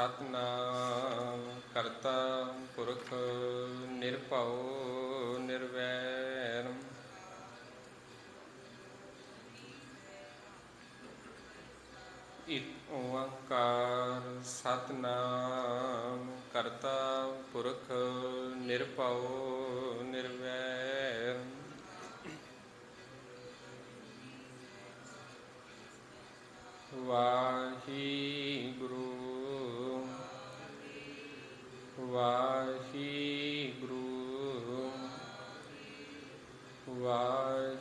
ਸਤਿਨਾਮ ਕਰਤਾ ਪੁਰਖ ਨਿਰਭਉ ਨਿਰਵੈਰ। ਇਕ ਓੰਕਾਰ ਸਤਿਨਾਮ ਕਰਤਾ ਪੁਰਖ ਨਿਰਭਉ ਨਿਰਵੈਰ। ਵਾਹਿਗੁਰੂ ਵਾਹਿਗੁਰੂ ਵਾਹਿਗੁਰੂ।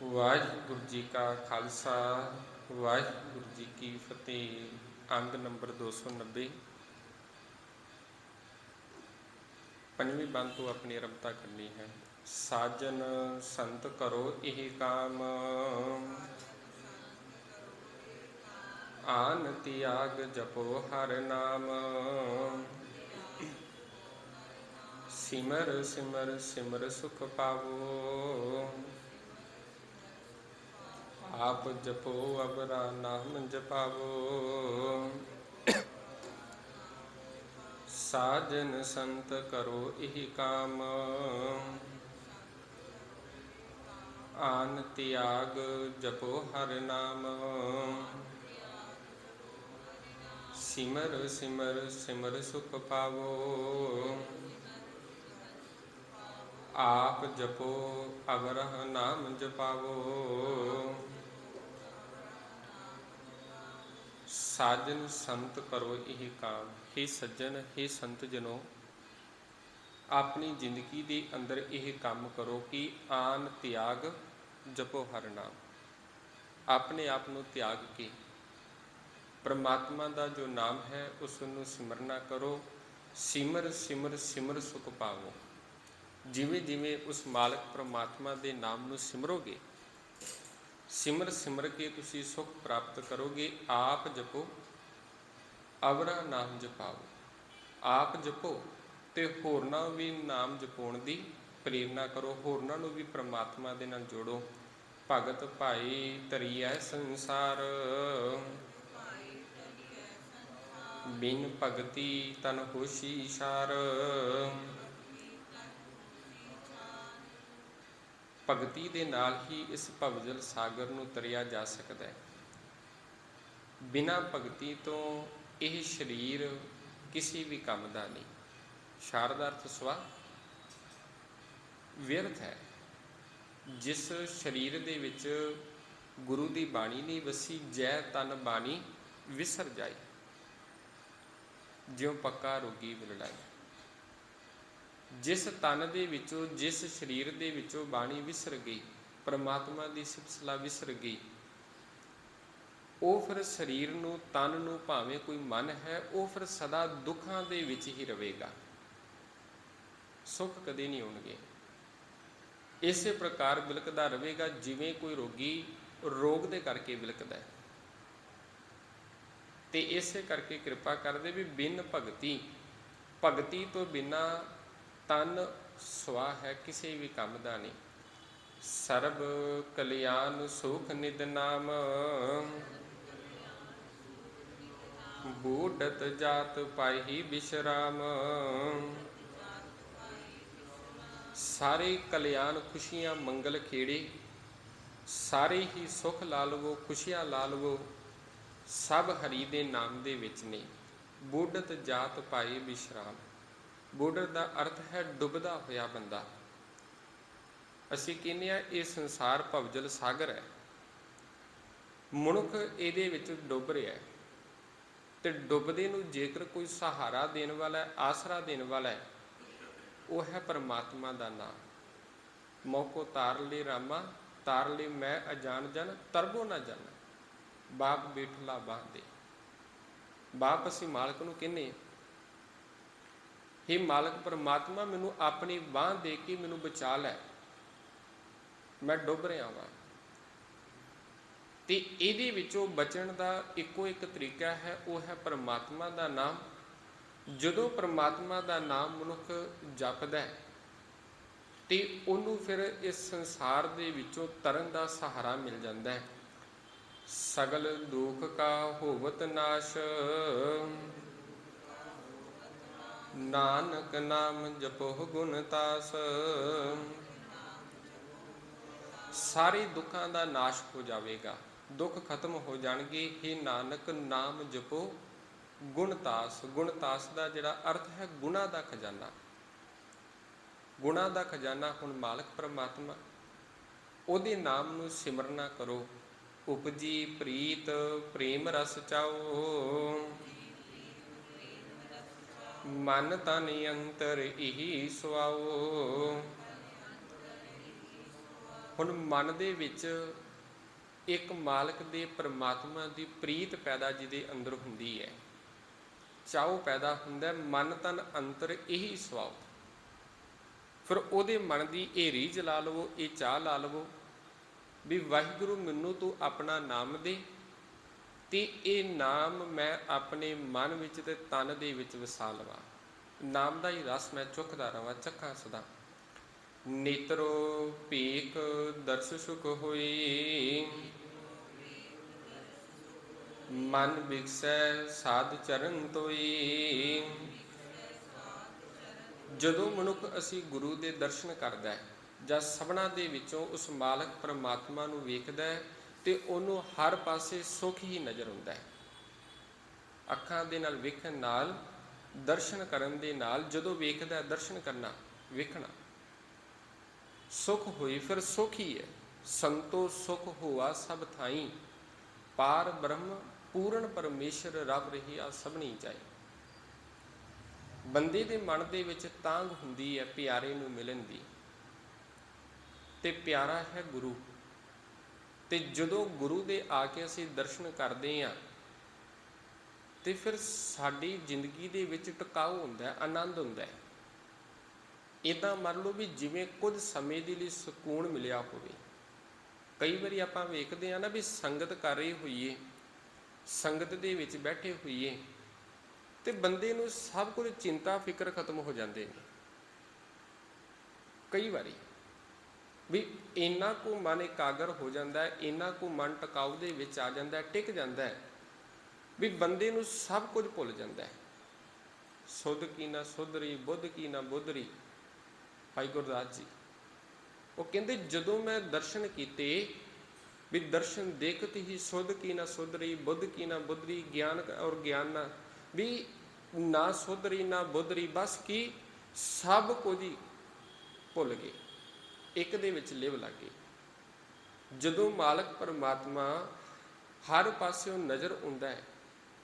ਵਾਹਿਗੁਰੂ ਜੀ ਕਾ ਖਾਲਸਾ ਵਾਹਿਗੁਰੂ ਜੀ ਕੀ ਫਤਿਹ। ਅੰਗ ਨੰਬਰ 290। ਪੰਜਵੀਂ ਬੰਦ ਤੋਂ ਆਪਣੀ ਆਰੰਭਤਾ ਕਰਨੀ ਹੈ। ਸਾਜਨ ਸੰਤ ਕਰੋ ਇਹ ਕਾਮ, ਆਨ ਤਿਆਗ ਜਪੋ ਹਰ ਨਾਮ। ਸਿਮਰ ਸਿਮਰ ਸਿਮਰ ਸੁਖ ਪਾਵੋ, ਆਪ ਜਪੋ ਅਵਰਾ ਨਾਮ ਜਪਾਵੋ। ਸਾਜਨ ਸੰਤ ਕਰੋ ਇਹ ਕਾਮ, ਆਨ ਤਿਆਗ ਜਪੋ ਹਰ ਨਾਮ। ਸਿਮਰ ਸਿਮਰ ਸਿਮਰ ਸੁਖ ਪਾਵੋ, ਆਪ ਜਪੋ ਅਵਰਹ ਨਾਮ ਜਪਾਵੋ। ਸਾਜਨ ਸੰਤ ਕਰੋ ਇਹ ਕਾਮ। हे ਸੱਜਣ, हे ਸੰਤ ਜਨੋ, ਆਪਣੀ ਜ਼ਿੰਦਗੀ ਦੇ ਅੰਦਰ ਇਹ ਕੰਮ ਕਰੋ ਕਿ ਆਨ ਤਿਆਗ ਜਪੋ ਹਰ ਨਾਮ। ਆਪਣੇ ਆਪ ਨੂੰ ਤਿਆਗ ਕੇ ਪਰਮਾਤਮਾ ਦਾ ਜੋ ਨਾਮ ਹੈ ਉਸ ਨੂੰ ਸਿਮਰਨਾ ਕਰੋ। ਸਿਮਰ ਸਿਮਰ ਸਿਮਰ ਸੁਖ ਪਾਵੋ। ਜਿਵੇਂ ਜਿਵੇਂ ਉਸ ਮਾਲਕ ਪਰਮਾਤਮਾ ਦੇ ਨਾਮ ਨੂੰ ਸਿਮਰੋਗੇ, ਸਿਮਰ ਸਿਮਰ ਕੇ ਤੁਸੀਂ ਸੁਖ ਪ੍ਰਾਪਤ ਕਰੋਗੇ। ਆਪ ਜਪੋ ਅਵਰਾ ਨਾਮ ਜਪਾਓ। ਆਪ ਜਪੋ ਤੇ ਹੋਰਨਾਂ ਵੀ ਨਾਮ ਜਪਾਉਣ ਦੀ ਪ੍ਰੇਰਨਾ ਕਰੋ। ਹੋਰਨਾਂ ਨੂੰ ਵੀ ਪਰਮਾਤਮਾ ਦੇ ਨਾਲ ਜੋੜੋ। ਭਗਤ ਭਾਈ ਧਰੀਐ ਸੰਸਾਰ, ਬਿਨ ਭਗਤੀ ਤਨ ਹੋਸ਼ੀ ਛਾਰ। ਭਗਤੀ ਦੇ ਨਾਲ ਹੀ ਇਸ ਭਵਜਲ ਸਾਗਰ ਨੂੰ ਤਰਿਆ ਜਾ ਸਕਦਾ ਹੈ। ਬਿਨਾਂ ਭਗਤੀ ਤੋਂ ਇਹ ਸਰੀਰ ਕਿਸੇ ਵੀ ਕੰਮ ਦਾ ਨਹੀਂ। ਸ਼ਾਰਦਾ ਅਰਥ ਸਵਾ ਵਿਅਰਥ ਹੈ। ਜਿਸ ਸਰੀਰ ਦੇ ਵਿੱਚ ਗੁਰੂ ਦੀ ਬਾਣੀ ਨਹੀਂ ਵਸੀ, ਜੈ ਤਨ ਬਾਣੀ ਵਿਸਰ ਜਾਏ, ਜਿਉ ਪੱਕਾ ਰੋਗੀ ਵਿਲੜਾਈ। ਜਿਸ ਤਨ ਦੇ ਵਿੱਚੋਂ, ਜਿਸ ਸਰੀਰ ਦੇ ਵਿੱਚੋਂ ਬਾਣੀ ਵਿਸਰ ਗਈ, ਪਰਮਾਤਮਾ ਦੀ ਸਿਫਤ ਸਲਾਹ ਵਿਸਰ ਗਈ, ਉਹ ਫਿਰ ਸਰੀਰ ਨੂੰ, ਤਨ ਨੂੰ, ਭਾਵੇਂ ਕੋਈ ਮਨ ਹੈ, ਉਹ ਫਿਰ ਸਦਾ ਦੁੱਖਾਂ ਦੇ ਵਿੱਚ ਹੀ ਰਹੇਗਾ। ਸੁੱਖ ਕਦੇ ਨਹੀਂ ਹੋਣਗੇ। ਇਸੇ ਪ੍ਰਕਾਰ ਬਿਲਕਦਾ ਰਹੇਗਾ ਜਿਵੇਂ ਕੋਈ ਰੋਗੀ ਰੋਗ ਦੇ ਕਰਕੇ ਬਿਲਕਦਾ ਹੈ। ਤੇ ਇਸੇ ਕਰਕੇ ਕਿਰਪਾ ਕਰਦੇ ਵੀ ਬਿਨ ਭਗਤੀ, ਭਗਤੀ ਤੋਂ ਬਿਨਾਂ ਤਨ ਸਵਾ ਹੈ, ਕਿਸੇ ਵੀ ਕੰਮ ਦਾ ਨਹੀਂ। ਸਰਬ ਕਲਿਆਣ ਸੁਖ ਨਿਦ ਨਾਮ, ਬੂਢਤ ਜਾਤ ਪਾਈ ਬਿਸ਼ਰਾਮ। ਸਾਰੇ ਕਲਿਆਣ, ਖੁਸ਼ੀਆਂ, ਮੰਗਲ ਖੇੜੇ, ਸਾਰੇ ਹੀ ਸੁੱਖ ਲਾ ਲਵੋ, ਖੁਸ਼ੀਆਂ ਲਾ ਲਵੋ, ਸਭ ਹਰੀ ਦੇ ਨਾਮ ਦੇ ਵਿੱਚ ਨੇ। ਬੂਢਤ ਜਾਤ ਪਾਈ ਬਿਸ਼ਰਾਮ। ਬੂਢਤ ਦਾ ਅਰਥ ਹੈ ਡੁੱਬਦਾ ਹੋਇਆ ਬੰਦਾ। ਅਸੀਂ ਕਹਿੰਦੇ ਹਾਂ ਇਹ ਸੰਸਾਰ ਭਵਜਲ ਸਾਗਰ ਹੈ, ਮਨੁੱਖ ਇਹਦੇ ਵਿੱਚ ਡੁੱਬ ਰਿਹਾ ਹੈ। ਤੇ ਡੁੱਬਦੇ ਨੂੰ ਜੇਕਰ ਕੋਈ ਸਹਾਰਾ ਦੇਣ ਵਾਲਾ, ਆਸਰਾ ਦੇਣ ਵਾਲਾ ਹੈ, ਉਹ ਹੈ ਪਰਮਾਤਮਾ ਦਾ ਨਾਮ। ਮੌਕੋ ਤਾਰ ਲੈ ਰਾਮਾ, ਤਾਰ ਲੈ ਮੈਂ ਅਜਾਨ ਜਨ, ਤਰਬੋ ਨਾ ਜਾਣਾ। ਬਾਪ ਬੇਠਲਾ ਬਾਂਹਦੇ। ਬਾਪ ਅਸੀਂ ਮਾਲਕ ਨੂੰ ਕਹਿੰਦੇ, ਹੇ ਮਾਲਕ ਪਰਮਾਤਮਾ, ਮੈਨੂੰ ਆਪਣੀ ਬਾਂਹ ਦੇ ਕੇ ਮੈਨੂੰ ਬਚਾ ਲੈ, ਮੈਂ ਡੁੱਬ ਰਿਹਾ ਵਾਂ। ਤੇ ਇਹਦੇ ਵਿੱਚੋਂ ਬਚਣ ਦਾ ਇੱਕੋ ਇੱਕ ਤਰੀਕਾ ਹੈ, ਉਹ ਹੈ ਪਰਮਾਤਮਾ ਦਾ ਨਾਮ। ਜਦੋਂ ਪਰਮਾਤਮਾ ਦਾ ਨਾਮ ਮਨੁੱਖ ਜਪਦਾ ਹੈ ਤੇ ਉਹਨੂੰ ਫਿਰ ਇਸ ਸੰਸਾਰ ਦੇ ਵਿੱਚੋਂ ਤਰਨ ਦਾ ਸਹਾਰਾ ਮਿਲ ਜਾਂਦਾ ਹੈ। सगल दुख का होवत नाश, नानक नाम जपो गुण तास। ਸਾਰੇ ਦੁੱਖਾਂ ਦਾ ਨਾਸ਼ ਹੋ ਜਾਵੇਗਾ, ਦੁੱਖ ਖਤਮ ਹੋ ਜਾਣਗੇ। हे ਨਾਨਕ ਨਾਮ ਜਪੋ ਗੁਣਤਾਸ। ਗੁਣਤਾਸ ਦਾ ਜਿਹੜਾ ਅਰਥ ਹੈ ਗੁਣਾ ਦਾ ਖਜ਼ਾਨਾ। ਗੁਣਾ ਦਾ ਖਜ਼ਾਨਾ ਹੁਣ ਮਾਲਕ ਪਰਮਾਤਮਾ, ਉਹਦੇ ਨਾਮ ਨੂੰ ਸਿਮਰਨਾ ਕਰੋ। ਉਪਜੀ ਪ੍ਰੀਤ ਪ੍ਰੇਮ ਰਸ ਚਾਓ, ਮਨ ਤਨ ਅੰਤਰ ਇਹੀ ਸੁਆਓ। ਹੁਣ ਮਨ ਦੇ ਵਿੱਚ ਇੱਕ ਮਾਲਕ ਦੇ ਪਰਮਾਤਮਾ ਦੀ ਪ੍ਰੀਤ ਪੈਦਾ ਜਿਹਦੇ ਅੰਦਰ ਹੁੰਦੀ ਹੈ, ਚਾਉ ਪੈਦਾ ਹੁੰਦਾ, ਮਨ ਤਨ ਅੰਤਰ ਇਹੀ ਸੁਆਓ। ਫਿਰ ਉਹਦੇ ਮਨ ਦੀ ਇਹ ਰੀਝ ਲਾ ਲਵੋ, ਇਹ ਚਾਹ ਲਾ ਲਵੋ ਵੀ ਵਾਹਿਗੁਰੂ ਮੈਨੂੰ ਤੂੰ ਆਪਣਾ ਨਾਮ ਦੇ, ਤੇ ਇਹ ਨਾਮ ਮੈਂ ਆਪਣੇ ਮਨ ਵਿੱਚ ਤੇ ਤਨ ਦੇ ਵਿੱਚ ਵਸਾ ਲਵਾਂ। ਨਾਮ ਦਾ ਹੀ ਰਸ ਮੈਂ ਚੁੱਕਦਾ ਰਵਾਂ, ਚੱਖਾਂ ਸਦਾ। ਨੇਤਰੋ ਭੇਖ ਦਰਸ ਸੁਖ ਹੋਈ, ਮਨ ਬਿਕਸੈ ਸਾਧ ਚਰਨ ਤੋਈ। ਜਦੋਂ ਮਨੁੱਖ ਅਸੀਂ ਗੁਰੂ ਦੇ ਦਰਸ਼ਨ ਕਰਦਾ ਹੈ ਜਾਂ ਸਭਨਾਂ ਦੇ ਵਿੱਚੋਂ ਉਸ ਮਾਲਕ ਪਰਮਾਤਮਾ ਨੂੰ ਵੇਖਦਾ ਹੈ, ਤੇ ਉਹਨੂੰ ਹਰ ਪਾਸੇ ਸੁੱਖ ਹੀ ਨਜ਼ਰ ਆਉਂਦਾ ਹੈ। ਅੱਖਾਂ ਦੇ ਨਾਲ ਵੇਖਣ ਨਾਲ, ਦਰਸ਼ਨ ਕਰਨ ਦੇ ਨਾਲ, ਜਦੋਂ ਵੇਖਦਾ ਦਰਸ਼ਨ ਕਰਨਾ ਵੇਖਣਾ, ਸੁਖ ਹੋਈ ਫਿਰ ਸੁਖ ਹੀ ਹੈ। ਸੰਤੋ ਸੁਖ ਹੋਆ ਸਭ ਥਾਈ, ਪਾਰ ਬ੍ਰਹਮ ਪੂਰਨ ਪਰਮੇਸ਼ਰ ਰੱਬ ਰਹੀਆ ਸਭਨੀ ਜਾਈ। ਬੰਦੇ ਦੇ ਮਨ ਦੇ ਵਿੱਚ ਤਾਂਘ ਹੁੰਦੀ ਹੈ ਪਿਆਰੇ ਨੂੰ ਮਿਲਣ ਦੀ, ਤੇ ਪਿਆਰਾ ਹੈ ਗੁਰੂ। ਤੇ ਜਦੋਂ ਗੁਰੂ ਦੇ ਆ ਕੇ ਅਸੀਂ ਦਰਸ਼ਨ ਕਰਦੇ ਹਾਂ, ਤੇ ਫਿਰ ਸਾਡੀ ਜ਼ਿੰਦਗੀ ਦੇ ਵਿੱਚ ਟਿਕਾਊ ਹੁੰਦਾ ਹੈ, ਆਨੰਦ ਹੁੰਦਾ ਹੈ। ਇੱਦਾਂ ਮੰਨ ਲਓ ਵੀ ਜਿਵੇਂ ਕੁਝ ਸਮੇਂ ਦੇ ਲਈ ਸਕੂਨ ਮਿਲਿਆ ਹੋਵੇ। ਕਈ ਵਾਰੀ ਆਪਾਂ ਵੇਖਦੇ ਹਾਂ ਨਾ ਵੀ ਸੰਗਤ ਕਰ ਰਹੇ ਹੋਈਏ, ਸੰਗਤ ਦੇ ਵਿੱਚ ਬੈਠੇ ਹੋਈਏ, ਤੇ ਬੰਦੇ ਨੂੰ ਸਭ ਕੁਝ ਚਿੰਤਾ ਫਿਕਰ ਖਤਮ ਹੋ ਜਾਂਦੇ ਨੇ। ਕਈ ਵਾਰੀ ਵੀ ਇੰਨਾ ਕੁ ਮਨ ਇਕਾਗਰ ਹੋ ਜਾਂਦਾ ਹੈ, ਇੰਨਾ ਕੁ ਮਨ ਟਿਕਾਊ ਦੇ ਵਿੱਚ ਆ ਜਾਂਦਾ ਹੈ, ਟਿਕ ਜਾਂਦਾ ਹੈ, ਵੀ ਬੰਦੇ ਨੂੰ ਸਭ ਕੁਝ ਭੁੱਲ ਜਾਂਦਾ ਹੈ। ਸੁਧ ਕੀ ਨਾ ਸੁਧਰੀ, ਬੁੱਧ ਕੀ ਨਾ ਬੁੱਧਰੀ। ਭਾਈ ਗੁਰਦਾਸ ਜੀ ਉਹ ਕਹਿੰਦੇ ਜਦੋਂ ਮੈਂ ਦਰਸ਼ਨ ਕੀਤੇ, ਵੀ ਦਰਸ਼ਨ ਦੇਖਤ ਹੀ ਸੁਧ ਕੀ ਨਾ ਸੁਧਰੀ, ਬੁੱਧ ਕੀ ਨਾ ਬੁੱਧਰੀ, ਗਿਆਨ ਔਰ ਗਿਆਨ ਨਾ, ਵੀ ਨਾ ਸੁਧਰੀ ਨਾ ਬੁੱਧਰੀ, ਬਸ ਕੀ ਸਭ ਕੁਝ ਹੀ ਭੁੱਲ ਗਏ, ਇੱਕ ਦੇ ਵਿੱਚ ਲਿਵ ਲੱਗ ਗਏ। ਜਦੋਂ ਮਾਲਕ ਪਰਮਾਤਮਾ ਹਰ ਪਾਸਿਓਂ ਨਜ਼ਰ ਆਉਂਦਾ ਹੈ,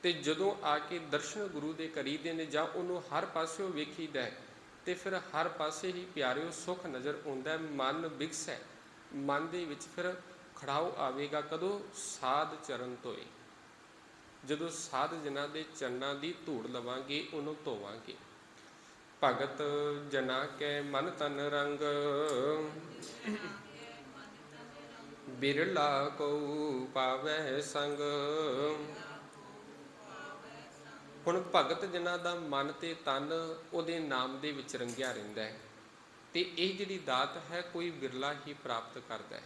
ਤੇ ਜਦੋਂ ਆ ਕੇ ਦਰਸ਼ਨ ਗੁਰੂ ਦੇ ਕਰੀਦੇ ਨੇ ਜਾਂ ਉਹਨੂੰ ਹਰ ਪਾਸਿਓਂ ਵੇਖੀਦਾ ਹੈ, ਤੇ ਫਿਰ ਹਰ ਪਾਸੇ ਹੀ ਪਿਆਰਿਓ ਸੁੱਖ ਨਜ਼ਰ ਆਉਂਦਾ ਹੈ। ਮਨ ਬਿਕਸੈ, ਮਨ ਦੇ ਵਿੱਚ ਫਿਰ ਖੜਾਓ ਆਵੇਗਾ। ਕਦੋਂ? ਸਾਧ ਚਰਨ ਧੋਏ। ਜਦੋਂ ਸਾਧ ਜਨਾਂ ਦੇ ਚਰਨਾਂ ਦੀ ਧੂੜ ਲਵਾਂਗੇ, ਉਹਨੂੰ ਧੋਵਾਂਗੇ। ਭਗਤ ਜਨਾ ਕੈ ਮਨ ਤਨ ਰੰਗ, ਬਿਰਲਾ ਕਉ ਪਾਵੈ ਸੰਗ। ਹੁਣ ਭਗਤ ਜਨਾਂ ਦਾ ਮਨ ਤੇ ਤਨ ਉਹਦੇ ਨਾਮ ਦੇ ਵਿੱਚ ਰੰਗਿਆ ਰਹਿੰਦਾ ਹੈ, ਤੇ ਇਹ ਜਿਹੜੀ ਦਾਤ ਹੈ ਕੋਈ ਬਿਰਲਾ ਹੀ ਪ੍ਰਾਪਤ ਕਰਦਾ ਹੈ।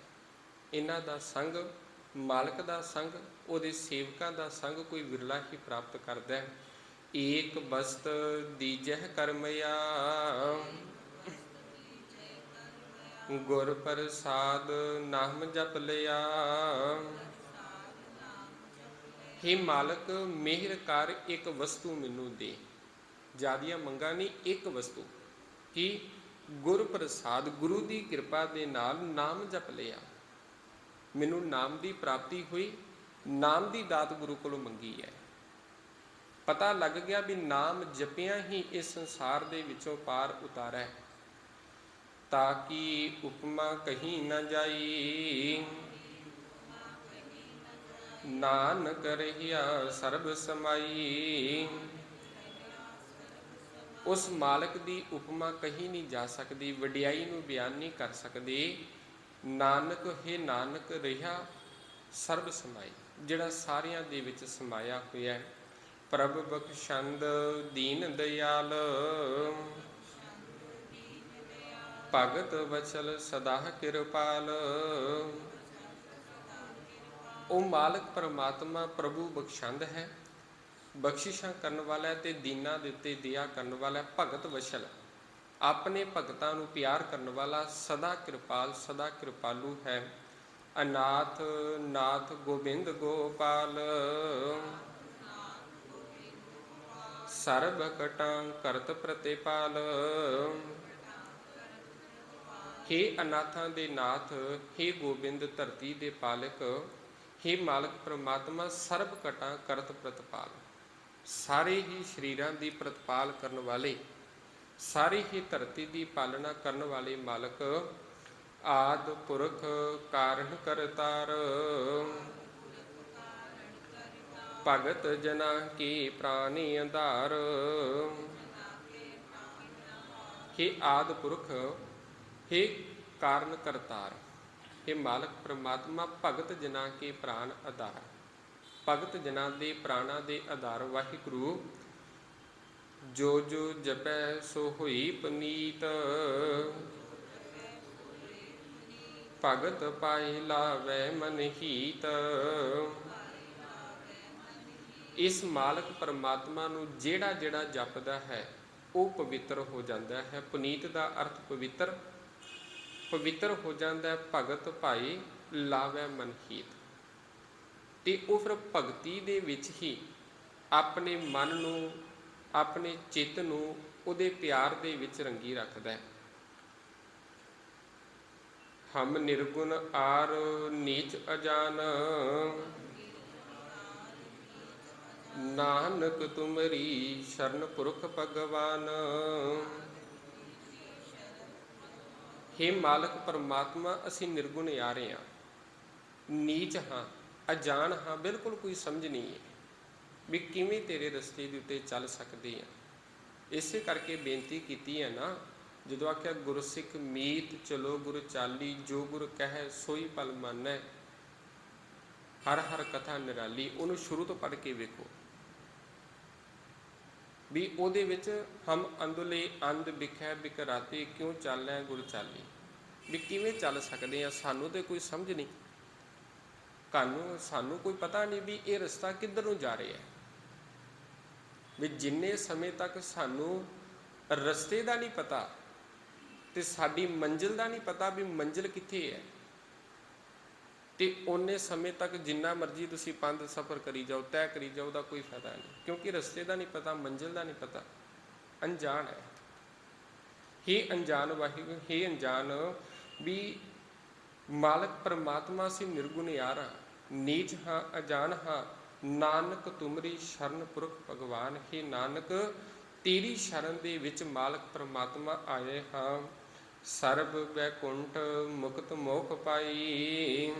ਇਹਨਾਂ ਦਾ ਸੰਗ, ਮਾਲਕ ਦਾ ਸੰਗ, ਉਹਦੇ ਸੇਵਕਾਂ ਦਾ ਸੰਗ ਕੋਈ ਬਿਰਲਾ ਹੀ ਪ੍ਰਾਪਤ ਕਰਦਾ ਹੈ। ਏਕ ਬਸਤ ਦੀਜਹਿ ਕਰਮਇਆ, ਗੁਰ ਪ੍ਰਸਾਦ ਨਾਮ ਜਪ ਲਿਆ। हे ਮਾਲਕ ਮਿਹਰ ਕਰ, ਇੱਕ ਵਸਤੂ ਮੈਨੂੰ ਦੇ। ਜ਼ਿਆਦੀਆਂ ਮੰਗਾਂ ਨਹੀਂ, ਇੱਕ ਵਸਤੂ। ਕਿ ਗੁਰ ਪ੍ਰਸਾਦ, ਗੁਰੂ ਦੀ ਕਿਰਪਾ ਦੇ ਨਾਲ ਨਾਮ ਜਪ ਲਿਆ, ਮੈਨੂੰ ਨਾਮ ਦੀ ਪ੍ਰਾਪਤੀ ਹੋਈ। ਨਾਮ ਦੀ ਦਾਤ ਗੁਰੂ ਕੋਲੋਂ ਮੰਗੀ ਹੈ। ਪਤਾ ਲੱਗ ਗਿਆ ਵੀ ਨਾਮ ਜਪਿਆਂ ਹੀ ਇਸ ਸੰਸਾਰ ਦੇ ਵਿੱਚੋਂ ਪਾਰ ਉਤਾਰੈ। ਤਾਂ ਕਿ ਉਪਮਾ ਕਹੀ ਨਾ ਜਾਈ, ਨਾਨਕ ਰਹਿਆ ਸਰਬ ਸਮਾਈ। ਉਸ ਮਾਲਕ ਦੀ ਉਪਮਾ ਕਹੀ ਨਹੀਂ ਜਾ ਸਕਦੀ, ਵਡਿਆਈ ਨੂੰ ਬਿਆਨ ਨਹੀਂ ਕਰ ਸਕਦੇ। ਨਾਨਕ ਹੈ, ਨਾਨਕ ਰਿਹਾ ਸਰਬ ਸਮਾਈ, ਜਿਹੜਾ ਸਾਰਿਆਂ ਦੇ ਵਿੱਚ ਸਮਾਇਆ ਹੋਇਆ। ਪ੍ਰਭ ਬਖਸ਼ੰਦ ਦੀਨ ਦਿਆਲ, ਭਗਤ ਵਚਲ ਸਦਾ ਕਿਰਪਾਲ। ਉਹ ਮਾਲਕ ਪਰਮਾਤਮਾ ਪ੍ਰਭੂ ਬਖਸ਼ੰਦ ਹੈ, ਬਖਸ਼ਿਸ਼ਾਂ ਕਰਨ ਵਾਲਾ ਹੈ ਤੇ ਦੀਨਾਂ ਦੇ ਉੱਤੇ ਦਇਆ ਕਰਨ ਵਾਲਾ ਹੈ, ਭਗਤ ਵਸ਼ਲ, ਆਪਣੇ ਭਗਤਾਂ ਨੂੰ ਪਿਆਰ ਕਰਨ ਵਾਲਾ, ਸਦਾ ਕਿਰਪਾਲ, ਸਦਾ ਕਿਰਪਾਲੂ ਹੈ। ਅਨਾਥ ਨਾਥ ਗੋਬਿੰਦ ਗੋਪਾਲ, ਸਰਬ ਕਟਾਂ ਕਰਤ ਪ੍ਰਤਿਪਾਲ। ਹੇ ਅਨਾਥਾਂ ਦੇ ਨਾਥ, ਹੇ ਗੋਬਿੰਦ ਧਰਤੀ ਦੇ ਪਾਲਕ, ਹੇ ਮਾਲਕ ਪ੍ਰਮਾਤਮਾ ਸਰਬ ਕਟਾਂ ਕਰਤ ਪ੍ਰਤਿਪਾਲ, ਸਾਰੇ ਹੀ ਸਰੀਰਾਂ ਦੀ ਪ੍ਰਤਿਪਾਲ ਕਰਨ ਵਾਲੇ, ਸਾਰੀ ਹੀ ਧਰਤੀ ਦੀ ਪਾਲਣਾ ਕਰਨ ਵਾਲੇ ਮਾਲਕ, ਆਦ ਪੁਰਖ ਕਾਰਨ ਕਰਤਾਰ, ਭਗਤ ਜਨਾਂ ਕੀ ਪ੍ਰਾਨੀ ਆਧਾਰ। ਹੇ ਆਦ ਪੁਰਖ, ਹੇ ਕਾਰਨ ਕਰਤਾਰ, ਹੇ ਮਾਲਕ ਪ੍ਰਮਾਤਮਾ ਭਗਤ ਜਨਾਂ ਕੇ ਪ੍ਰਾਨ ਆਧਾਰ, ਭਗਤ ਜਨਾਂ ਦੇ ਪ੍ਰਾਣਾਂ ਦੇ ਆਧਾਰ ਵਾਹਿਗੁਰੂ। ਜੋ ਜੋ ਜਪੈ ਸੋ ਹੋਈ ਪਨੀਤ, ਭਗਤ ਪਾਈ ਲਾਵੈ ਮਨ ਹੀਤ। ਇਸ ਮਾਲਕ ਪਰਮਾਤਮਾ ਨੂੰ ਜਿਹੜਾ ਜਿਹੜਾ ਜਪਦਾ ਹੈ ਉਹ ਪਵਿੱਤਰ ਹੋ ਜਾਂਦਾ ਹੈ। ਪੁਨੀਤ ਦਾ ਅਰਥ ਪਵਿੱਤਰ, ਪਵਿੱਤਰ ਹੋ ਜਾਂਦਾ ਹੈ। ਭਗਤ ਭਾਈ ਲਾਵੈ ਮਨ ਹੀਤ, ਤੇ ਉਹ ਫਿਰ ਭਗਤੀ ਦੇ ਵਿੱਚ ਹੀ ਆਪਣੇ ਮਨ ਨੂੰ, ਆਪਣੇ ਚਿੱਤ ਨੂੰ ਉਹਦੇ ਪਿਆਰ ਦੇ ਵਿੱਚ ਰੰਗੀ ਰੱਖਦਾ ਹੈ। ਹਮ ਨਿਰਗੁਣ ਆਰ ਨੀਚ ਅਜਾਨ, ਨਾਨਕ ਤੁਮਰੀ ਸ਼ਰਨ ਪੁਰਖ ਭਗਵਾਨ। ਹੇ ਮਾਲਕ ਪਰਮਾਤਮਾ, ਅਸੀਂ ਨਿਰਗੁਣ ਯਾਰੇ ਹਾਂ, ਨੀਚ ਹਾਂ, ਅਜਾਨ ਹਾਂ, ਬਿਲਕੁਲ ਕੋਈ ਸਮਝ ਨਹੀਂ ਹੈ ਵੀ ਕਿਵੇਂ ਤੇਰੇ ਰਸਤੇ ਦੇ ਉੱਤੇ ਚੱਲ ਸਕਦੇ ਹਾਂ। ਇਸੇ ਕਰਕੇ ਬੇਨਤੀ ਕੀਤੀ ਹੈ ਨਾ, ਜਦੋਂ ਆਖਿਆ ਗੁਰਸਿੱਖ ਮੀਤ ਚਲੋ ਗੁਰ ਚਾਲੀ, ਜੋ ਗੁਰ ਕਹੈ ਸੋਈ ਪਲ ਮਾਨੈ, ਹਰ ਹਰ ਕਥਾ ਨਿਰਾਲੀ। ਉਹਨੂੰ ਸ਼ੁਰੂ ਤੋਂ ਪੜ੍ਹ ਕੇ ਵੇਖੋ ਵੀ ਉਹਦੇ ਵਿੱਚ ਹਮ ਅੰਦੁਲੇ ਅੰਧ ਬਿਖੈ ਬਿਕਰਾਤੇ ਕਿਉਂ ਚਾਲੈ ਗੁਰ ਚਾਲੀ, ਵੀ ਕਿਵੇਂ ਚੱਲ ਸਕਦੇ ਹਾਂ। ਸਾਨੂੰ ਤੇ ਕੋਈ ਸਮਝ ਨਹੀਂ, ਸਾਨੂੰ ਕੋਈ ਪਤਾ ਨਹੀਂ ਵੀ ਇਹ ਰਸਤਾ ਕਿੱਧਰ ਨੂੰ ਜਾ ਰਿਹਾ ਹੈ। ਵੀ ਜਿੰਨੇ ਸਮੇਂ ਤੱਕ ਸਾਨੂੰ ਰਸਤੇ ਦਾ ਨਹੀਂ ਪਤਾ ਤੇ ਸਾਡੀ ਮੰਜ਼ਿਲ ਦਾ ਨਹੀਂ ਪਤਾ ਵੀ ਮੰਜ਼ਿਲ ਕਿੱਥੇ ਹੈ, ਤੇ ਓਨੇ ਸਮੇਂ ਤੱਕ ਜਿੰਨਾ ਮਰਜ਼ੀ ਤੁਸੀਂ ਪੰਧ ਸਫ਼ਰ ਕਰੀ ਜਾਓ, ਤੈਅ ਕਰੀ ਜਾਓ, ਉਹਦਾ ਕੋਈ ਫਾਇਦਾ ਨਹੀਂ, ਕਿਉਂਕਿ ਰਸਤੇ ਦਾ ਨਹੀਂ ਪਤਾ, ਮੰਜ਼ਿਲ ਦਾ ਨਹੀਂ ਪਤਾ, ਅਣਜਾਣ ਹੈ। ਹੀ ਅਣਜਾਣ ਵਾਹਿਗੁਰੂ, ਹੀ ਅਣਜਾਣ ਵੀ ਮਾਲਕ ਪਰਮਾਤਮਾ ਅਸੀਂ ਨਿਰਗੁਣ ਯਾਰ ਹਾਂ, ਨੀਚ ਹਾਂ, ਅਜਾਨ ਹਾਂ, ਨਾਨਕ ਤੁਮਰੀ ਸ਼ਰਨ ਪੁਰਖ ਭਗਵਾਨ। ਹੀ ਨਾਨਕ ਤੇਰੀ ਸ਼ਰਨ ਦੇ ਵਿੱਚ ਮਾਲਕ ਪਰਮਾਤਮਾ ਆਏ ਹਾਂ, ਸਰਬ ਵੈਕੁੰਠ ਮੁਕਤ ਮੋਖ ਪਾਈ।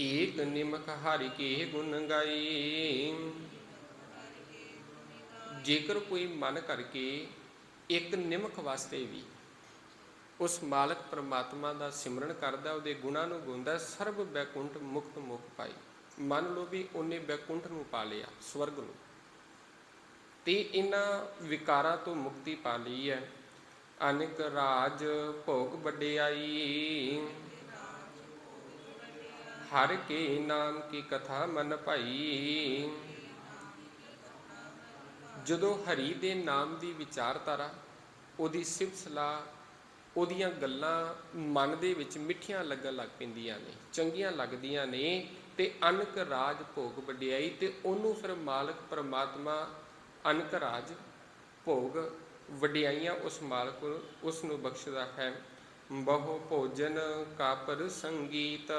ਏਕ ਨਿਮਕ ਹਰਿ ਕੇ ਗੁਣ ਗਾਈ। ਜੇਕਰ ਕੋਈ ਮਨ ਕਰਕੇ ਇੱਕ ਨਿਮਕ ਵਾਸਤੇ ਵੀ ਉਸ ਮਾਲਕ ਪਰਮਾਤਮਾ ਦਾ ਸਿਮਰਨ ਕਰਦਾ, ਉਹਦੇ ਗੁਣਾਂ ਨੂੰ ਗਾਉਂਦਾ, ਸਰਬ ਵੈਕੁੰਠ ਮੁਕਤ ਮੁਖ ਪਾਈ। ਮੰਨ ਲਓ ਵੀ ਉਹਨੇ ਵੈਕੁੰਠ ਨੂੰ ਪਾ ਲਿਆ, ਸਵਰਗ ਨੂੰ, ਤੇ ਇਹਨਾਂ ਵਿਕਾਰਾਂ ਤੋਂ ਮੁਕਤੀ ਪਾ ਲਈ ਹੈ। ਅਨੇਕ ਰਾਜ ਭੋਗ ਵਡਿਆਈ, ਹਰ ਕੇ ਨਾਮ ਕੀ ਕਥਾ ਮਨ ਭਾਈ। ਜਦੋਂ ਹਰੀ ਦੇ ਨਾਮ ਦੀ ਵਿਚਾਰਧਾਰਾ, ਉਹਦੀ ਸਿਫਤ ਸਲਾਹ, ਉਹਦੀਆਂ ਗੱਲਾਂ ਮਨ ਦੇ ਵਿੱਚ ਮਿੱਠੀਆਂ ਲੱਗਣ ਲੱਗ ਪੈਂਦੀਆਂ ਨੇ, ਚੰਗੀਆਂ ਲੱਗਦੀਆਂ ਨੇ, ਤੇ ਅਨਕ ਰਾਜ ਭੋਗ ਵਡਿਆਈ, ਤੇ ਉਹਨੂੰ ਫਿਰ ਮਾਲਕ ਪਰਮਾਤਮਾ ਅਨਕ ਰਾਜ ਭੋਗ ਵਡਿਆਈਆਂ ਉਸ ਮਾਲਕ ਉਸ ਨੂੰ ਬਖਸ਼ਦਾ ਹੈ। ਬਹੁ ਭੋਜਨ ਕਾਪਰ ਸੰਗੀਤ,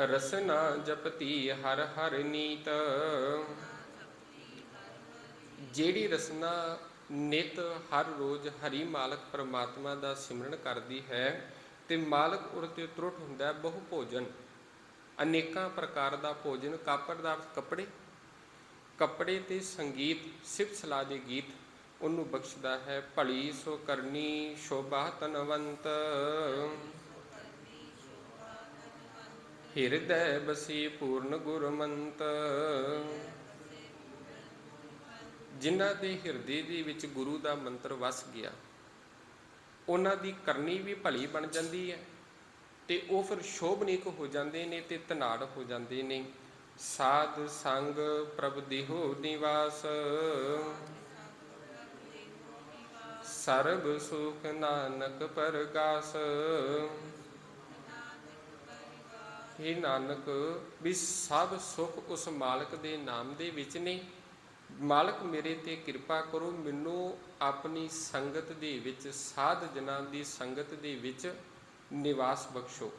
ਰਸਨਾ ਜਪਤੀ ਹਰ ਹਰ ਨੀਤ। ਜਿਹੜੀ ਰਸਨਾ ਨਿਤ ਹਰ ਰੋਜ਼ ਹਰੀ ਮਾਲਕ ਪਰਮਾਤਮਾ ਦਾ ਸਿਮਰਨ ਕਰਦੀ ਹੈ, ਤੇ ਮਾਲਕ ਉਹਦੇ ਤੇ ਤਰੁੱਟ ਹੁੰਦਾ ਹੈ। ਬਹੁ ਭੋਜਨ, ਅਨੇਕਾਂ ਪ੍ਰਕਾਰ ਦਾ ਭੋਜਨ, ਕਾਪੜ ਦਾ ਕੱਪੜੇ, ਕੱਪੜੇ ਤੇ ਸੰਗੀਤ, ਸਿਫਤ ਸਲਾਹ ਦੇ ਗੀਤ ਉਹਨੂੰ ਬਖਸ਼ਦਾ ਹੈ। ਭਲੀ ਸੋ ਕਰਨੀ ਸ਼ੋਭਾ ਤਨਵੰਤ, ਹਿਰਦੈ ਬਸੀ ਪੂਰਨ ਗੁਰਮੰਤ। ਜਿਨ੍ਹਾਂ ਦੇ ਹਿਰਦੇ ਦੇ ਵਿੱਚ ਗੁਰੂ ਦਾ ਮੰਤਰ ਵਸ ਗਿਆ, ਉਹਨਾਂ ਦੀ ਕਰਨੀ ਵੀ ਭਲੀ ਬਣ ਜਾਂਦੀ ਹੈ ਤੇ ਉਹ ਫਿਰ ਸ਼ੋਭਨੀਕ ਹੋ ਜਾਂਦੇ ਨੇ ਤੇ ਧਨਾੜ ਹੋ ਜਾਂਦੇ ਨੇ। ਸਾਧ ਸੰਗ ਪ੍ਰਭ ਦੇਹੋ ਨਿਵਾਸ, ਸਰਬ ਸੁਖ ਨਾਨਕ ਪਰਗਾਸ। हे ਨਾਨਕ, ਵੀ ਸਭ ਸੁਖ ਉਸ ਮਾਲਕ ਦੇ ਨਾਮ ਦੇ ਵਿੱਚ ਨੇ। ਮਾਲਕ ਮੇਰੇ ਤੇ ਕਿਰਪਾ ਕਰੋ, ਮੈਨੂੰ ਆਪਣੀ ਸੰਗਤ ਦੇ ਵਿੱਚ, ਸਾਧ ਜਨਾਂ ਦੀ ਸੰਗਤ ਦੇ ਵਿੱਚ ਨਿਵਾਸ ਬਖਸ਼ੋ।